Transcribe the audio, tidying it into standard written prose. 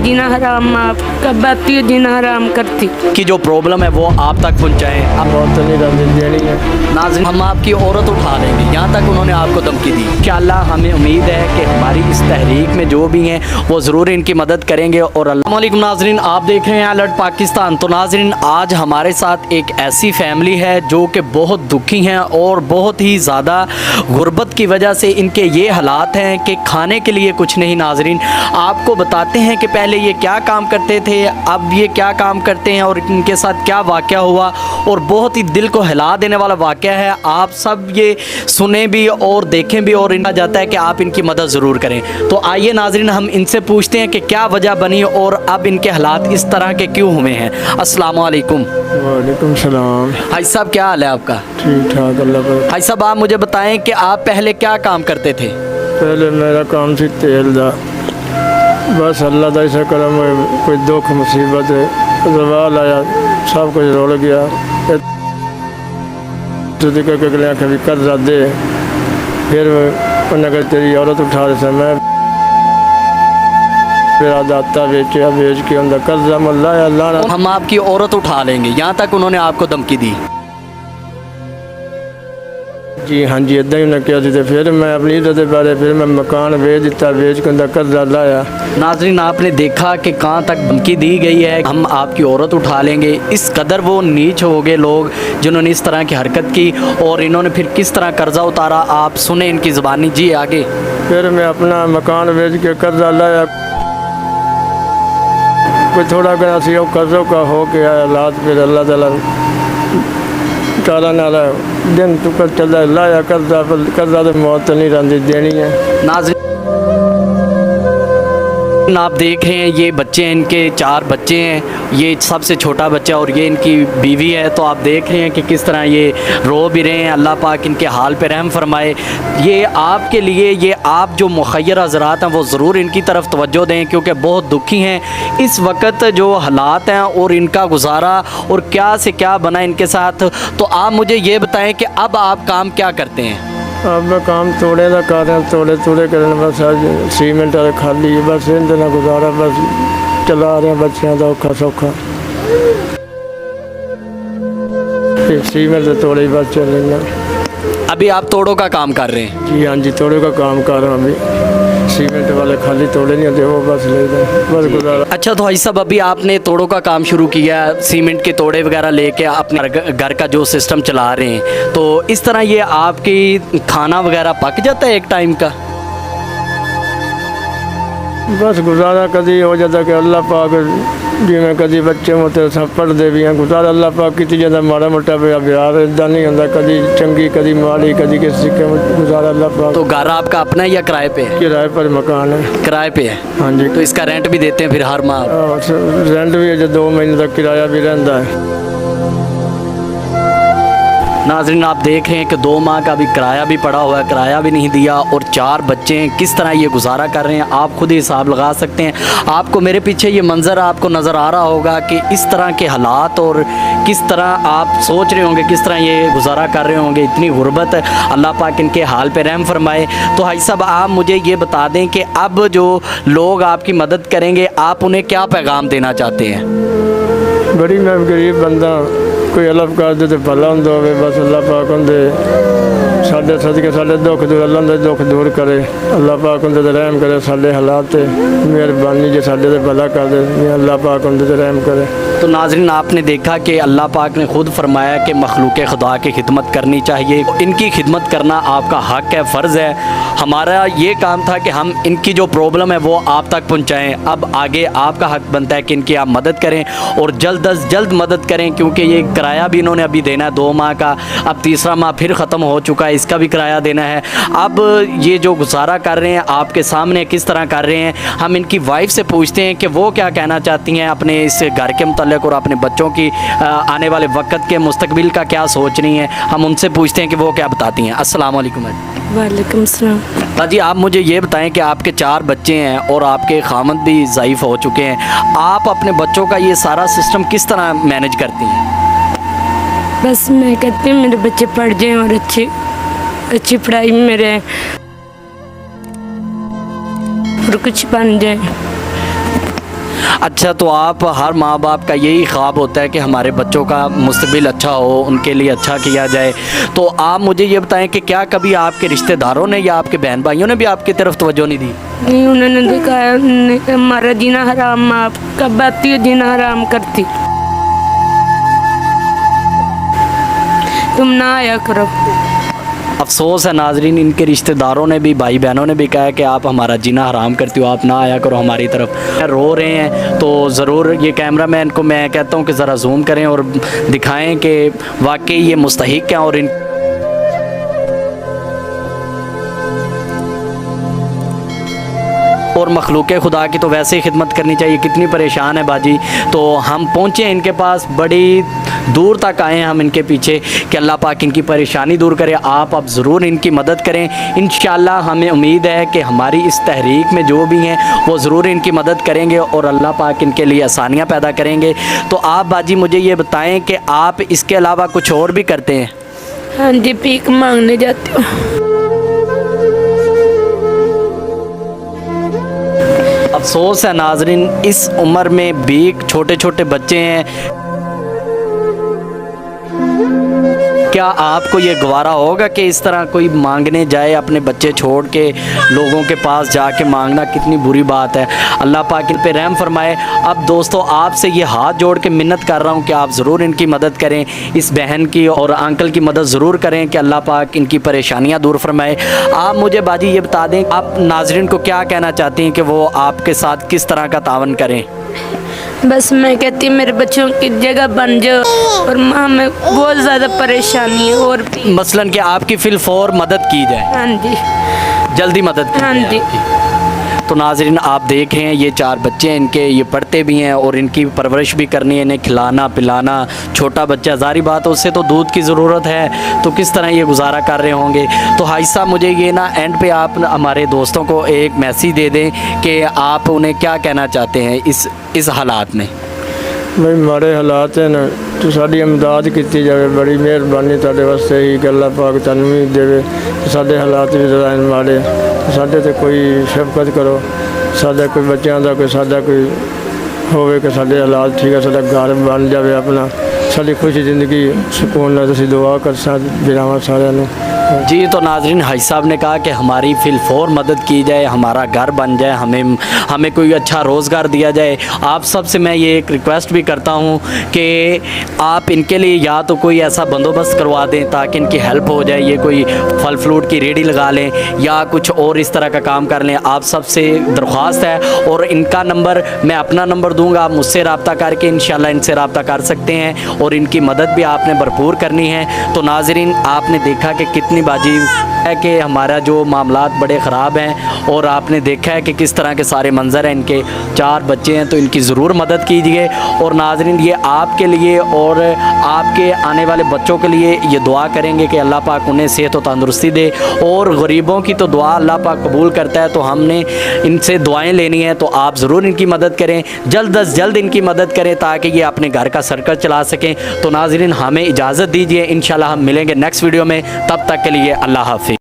जीना हराम, आपका बाती जीना हराम करती। की जो प्रॉब्लम है वो आप तक पहुंचाएं। अब बहुत नहीं रंदी देनी है। नाज़रीन, हम आपकी औरत उठा लेंगे, यहाँ तक उन्होंने आपको धमकी दी। इंशाअल्लाह हमें उम्मीद है कि हमारी इस तहरीक में जो भी हैं वो ज़रूर इनकी मदद करेंगे। और अस्सलाम वालेकुम नाज़रीन, आप देख रहे हैं अलर्ट पाकिस्तान। तो नाज़रीन, आज हमारे साथ एक ऐसी फैमिली है जो कि बहुत दुखी हैं और बहुत ही ज़्यादा गुर्बत की वजह से इनके ये हालात हैं कि खाने के लिए कुछ नहीं। नाज़रीन, आपको बताते हैं कि पहले ये क्या काम करते थे, अब ये क्या काम करते हैं और इनके साथ क्या वाक़या हुआ, और बहुत ही दिल को हिला देने वाला वाक़या है। आप सब ये सुने भी और देखें भी, और इनका जाता है कि आप इनकी मदद ज़रूर करें। तो आइए नाज़रीन, हम इनसे पूछते हैं कि क्या वजह बनी और अब इनके हालात इस तरह के क्यों हुए हैं। अस्सलाम वालेकुम। वालेकुम सलाम। भाई साहब, क्या हाल है आपका? ठीक ठाक अल्लाह का। भाई साहब, आप मुझे बताएं कि आप पहले क्या काम करते थे? पहले मेरा काम सी तेल दा, बस अल्लाह का ऐसा करम है, कोई दुख मुसीबत है जवाल आया, सब कुछ रुल गया। अगले कभी कर्जा दे, फिर उन्हें कहा तेरी औरत उठा दे, मैं फिर दाता बेचा, बेच के उनका कर्जा मल्ला अल्लाह। हम आपकी औरत उठा लेंगे, यहाँ तक उन्होंने आपको धमकी दी? जी हाँ जी, इदा ही उन्हें किया थी। फिर मैं अपनी इज्जत बारे फिर मैं मकान बेच दिता, बेच के उनका कर्जा लाया। नाज़रीन, आपने देखा कि कहाँ तक धमकी दी गई है, हम आपकी औरत उठा लेंगे। इस कदर वो नीच हो गए लोग जिन्होंने इस तरह की हरकत की, और इन्होंने फिर किस तरह कर्जा उतारा आप सुने इनकी ज़बानी। जी आगे। फिर मैं अपना मकान बेच के कर्जा लाया, कोई थोड़ा घना सी कर्जों का हो के आया हालात। फिर अल्लाह ताला ताला नाला दिन तुकर चला लाया कर्जा, कर्जा तो मौत नहीं रंदी देनी है। नाज़रीन, आप देख रहे हैं ये बच्चे हैं, इनके 4 बच्चे हैं, ये सबसे छोटा बच्चा और ये इनकी बीवी है। तो आप देख रहे हैं कि किस तरह ये रो भी रहे हैं। अल्लाह पाक इनके हाल पे रहम फरमाए। ये आपके लिए, ये आप जो मुखय्यर हज़रात हैं वो ज़रूर इनकी तरफ तवज्जो दें, क्योंकि बहुत दुखी हैं इस वक्त जो हालात हैं और इनका गुजारा और क्या से क्या बना इनके साथ। तो आप मुझे ये बताएं कि अब आप काम क्या करते हैं? अब मैं काम तोड़े का कर रहा, तोड़े करने, बस आज सीमेंट वाले खाली है, बस इन दिनों गुजारा बस चला रहे हैं बच्चों का औखा सौखा। सीमेंट से तोड़े बस चल रही हैं। अभी आप तोड़ों का काम कर रहे हैं? जी हाँ जी, तोड़े का काम कर रहा हूँ। अभी सीमेंट वाले खाली तोड़े नहीं होते, वो बस ले जाए, बस गुजारा। अच्छा, तो भाई साहब, अभी आपने तोड़ों का काम शुरू किया, सीमेंट के तोड़े वगैरह लेके अपने घर का जो सिस्टम चला रहे हैं, तो इस तरह ये आपकी खाना वगैरह पक जाता है एक टाइम का? बस गुजारा कभी हो जाता कि अल्लाह पाक जिमें कभी बच्चे होते सब पढ़ते भी हैं, गुजारा अल्लाह पाक की जाता माड़ा मोटा बिहार इदा नहीं होता, कभी चंगी कभी माड़ी कभी किसी के गुजारा अल्लाह पाक। तो घर आपका अपना है या किराए पे है? किराए पर मकान है। किराए पे है? हाँ जी। तो इसका रेंट भी देते हैं फिर हर माह? रेंट भी है, जो 2 महीने तक किराया भी रहता है। नाज़रीन, आप देख रहे हैं कि 2 माह का भी किराया भी पड़ा हुआ है, किराया भी नहीं दिया, और 4 बच्चे हैं। किस तरह ये गुजारा कर रहे हैं आप खुद ही हिसाब लगा सकते हैं। आपको मेरे पीछे ये मंज़र आपको नज़र आ रहा होगा कि इस तरह के हालात, और किस तरह आप सोच रहे होंगे किस तरह ये गुजारा कर रहे होंगे। इतनी गुर्बत है, अल्लाह पाक इनके हाल पे रहम फरमाए। तो भाई साहब, आप मुझे ये बता दें कि अब जो लोग आपकी मदद करेंगे आप उन्हें क्या पैगाम देना चाहते हैं? बड़ी मैं गरीब बंदा, कोई हेल्प कर दे तो भला होंदा होवे, बस अल्लाह पाक होंदे साढ़े सदके साढ़े दुख दूर, अल्लाह दे दुख दूर करे, अल्लाह पाक होंदे ते रहम करे। साढ़े हालात ते मेहरबानी जे साढ़े ते भला कर दे, अल्लाह पाक होंदे ते रहम करे। तो नाज़रीन, आपने देखा कि अल्लाह पाक ने खुद फरमाया कि मखलूक खुदा की खिदमत करनी चाहिए। इनकी खिदमत करना आपका हक़ है, फ़र्ज़ है। हमारा ये काम था कि हम इनकी जो प्रॉब्लम है वो आप तक पहुँचाएँ। अब आगे आपका हक़ बनता है कि इनकी आप मदद करें, और जल्द अज जल्द मदद करें, क्योंकि ये किराया भी इन्होंने अभी देना है 2 माह का। अब 3रा माह फिर ख़त्म हो चुका है, इसका भी किराया देना है। अब ये जो गुजारा कर रहे हैं आपके सामने किस तरह कर रहे हैं, हम इनकी वाइफ से पूछते हैं कि वो क्या कहना चाहती हैं अपने इस घर के मुताल्लिक़ और अपने बच्चों की आने वाले वक्त के मुस्तकबिल का क्या सोच रही हैं। हम उनसे पूछते हैं कि वो क्या बताती हैं। अस्सलाम वालेकुम। वालेकुम सलाम। जी, आप मुझे ये बताएं कि आपके 4 बच्चे हैं और आपके खामद भी ज़ईफ़ हो चुके हैं, आप अपने बच्चों का ये सारा सिस्टम किस तरह मैनेज करती हैं? बस मैं कहती हूँ मेरे बच्चे पढ़ जाएं और अच्छी पढ़ाई में रहें और कुछ बन जाए। اچھا تو آپ ہر ماں باپ کا یہی خواب ہوتا ہے کہ ہمارے بچوں کا مستقبل اچھا ہو، ان کے لیے اچھا کیا جائے، تو آپ مجھے یہ بتائیں کہ کیا کبھی آپ کے رشتہ داروں نے یا آپ کے بہن بھائیوں نے بھی آپ کی طرف توجہ نہیں دی؟ نہیں، انہوں نے دکھایا، انہوں نے کہا ہمارا جینا حرام، آپ کا باتی جینا حرام کرتی، تم نہ آیا کرو۔ افسوس ہے ناظرین، ان کے رشتہ داروں نے بھی، بھائی بہنوں نے بھی کہا کہ آپ ہمارا جینا حرام کرتی ہو، آپ نہ آیا کرو ہماری طرف۔ رو رہے ہیں تو ضرور یہ کیمرہ مین کو میں کہتا ہوں کہ ذرا زوم کریں اور دکھائیں کہ واقعی یہ مستحق ہیں، اور ان اور مخلوق خدا کی تو ویسے ہی خدمت کرنی چاہیے۔ کتنی پریشان ہے باجی، تو ہم پہنچے ان کے پاس، بڑی دور تک آئے ہیں ہم ان کے پیچھے کہ اللہ پاک ان کی پریشانی دور کرے۔ آپ اب ضرور ان کی مدد کریں، انشاءاللہ ہمیں امید ہے کہ ہماری اس تحریک میں جو بھی ہیں وہ ضرور ان کی مدد کریں گے اور اللہ پاک ان کے لیے آسانیاں پیدا کریں گے۔ تو آپ باجی مجھے یہ بتائیں کہ آپ اس کے علاوہ کچھ اور بھی کرتے ہیں؟ ہاں جی، بھیک مانگنے جاتی ہوں۔ افسوس ہے ناظرین، اس عمر میں بھیک، چھوٹے چھوٹے بچے ہیں، کیا آپ کو یہ گوارا ہوگا کہ اس طرح کوئی مانگنے جائے، اپنے بچے چھوڑ کے لوگوں کے پاس جا کے مانگنا کتنی بری بات ہے۔ اللہ پاک ان پہ رحم فرمائے۔ اب دوستو آپ سے یہ ہاتھ جوڑ کے منت کر رہا ہوں کہ آپ ضرور ان کی مدد کریں، اس بہن کی اور انکل کی مدد ضرور کریں کہ اللہ پاک ان کی پریشانیاں دور فرمائے۔ آپ مجھے باجی یہ بتا دیں، آپ ناظرین کو کیا کہنا چاہتی ہیں کہ وہ آپ کے ساتھ کس طرح کا تعاون کریں؟ بس میں کہتی ہوں میرے بچوں کی جگہ بن جاؤ، اور ماں میں بہت زیادہ پریشانی ہے، اور بھی مثلاً کہ آپ کی فی الفور مدد کی جائے، ہاں جی، جلدی مدد کی ہاں جائے جی۔ آپ کی۔ تو ناظرین آپ دیکھ رہے ہیں یہ 4 بچے ہیں ان کے، یہ پڑھتے بھی ہیں اور ان کی پرورش بھی کرنی ہے، انہیں کھلانا پلانا۔ چھوٹا بچہ ظاہری بات ہے اس سے تو دودھ کی ضرورت ہے، تو کس طرح یہ گزارا کر رہے ہوں گے۔ تو حاج صاحب مجھے یہ نا اینڈ پہ آپ ہمارے دوستوں کو ایک میسیج دے دیں کہ آپ انہیں کیا کہنا چاہتے ہیں اس حالات میں۔ بھائی ماڑے حالات ہیں نا، تو ساری امداد کی جائے، بڑی مہربانی تھوڑے واسطے ہی کہ اللہ پاک تنوں بھی دے، سارے حالات بھی ذرا ماڑے، سارے تے کوئی شفقت کرو، سارے کوئی بچوں کا کوئی سارا کوئی ہوئے کہ سارے حالات ٹھیک ہے، سارا گھر بن جائے، اپنا ساری خوشی زندگی سکون نال اسی دعا کر براواں سارے نوں۔ جی تو ناظرین حاج صاحب نے کہا کہ ہماری فی الفور مدد کی جائے، ہمارا گھر بن جائے، ہمیں کوئی اچھا روزگار دیا جائے۔ آپ سب سے میں یہ ایک ریکویسٹ بھی کرتا ہوں کہ آپ ان کے لیے یا تو کوئی ایسا بندوبست کروا دیں تاکہ ان کی ہیلپ ہو جائے، یہ کوئی پھل فروٹ کی ریڑھی لگا لیں یا کچھ اور اس طرح کا کام کر لیں۔ آپ سب سے درخواست ہے، اور ان کا نمبر میں اپنا نمبر دوں گا، آپ مجھ سے رابطہ کر کے انشاءاللہ ان سے رابطہ کر سکتے ہیں، اور ان کی مدد بھی آپ نے بھرپور کرنی ہے۔ تو ناظرین آپ نے دیکھا کہ کتنی باجی ہے کہ ہمارا جو معاملات بڑے خراب ہیں، اور آپ نے دیکھا ہے کہ کس طرح کے سارے منظر ہیں۔ ان کے 4 بچے ہیں تو ان کی ضرور مدد کیجیے، اور ناظرین یہ آپ کے لیے اور آپ کے آنے والے بچوں کے لیے یہ دعا کریں گے کہ اللہ پاک انہیں صحت و تندرستی دے، اور غریبوں کی تو دعا اللہ پاک قبول کرتا ہے، تو ہم نے ان سے دعائیں لینی ہیں، تو آپ ضرور ان کی مدد کریں، جلد از جلد ان کی مدد کریں تاکہ یہ اپنے گھر کا سرکل چلا سکیں۔ تو ناظرین ہمیں اجازت دیجیے، انشاءاللہ ہم ملیں گے نیکسٹ ویڈیو میں، تب تک کے لیے اللہ حافظ۔